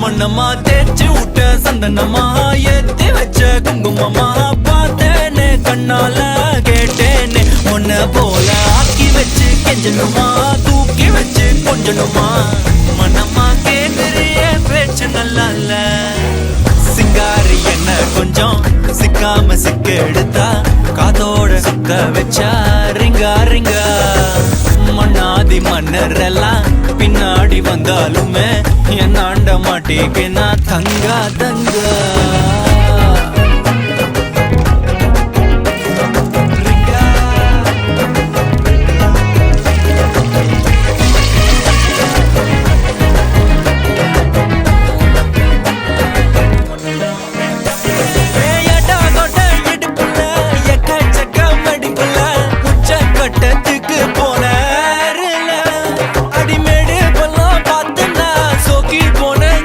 மண்ணமா தேய்ச்சி விட்ட சந்தனமா ஏத்தி வச்ச குங்குமமா பார்த்தேனே கண்ணால கேட்டேனே உன்ன போல ஆக்கி வச்சு கெஞ்சணுமா தூக்கி வச்சு கொஞ்சணுமா மனமா கேக்குறிய பேச்சு நல்லா இல்ல சிங்காரி என்ன கொஞ்சம் சிக்காம சிக்க எடுத்தா காதோட சுத்த வச்சா ரிங்கா ரிங்கா மண்ணாதி மன்னர் எல்லாம் பின்னாடி வந்தாலுமே என் ஆண்ட மாட்டேக்கு நான் தங்கா தங்கா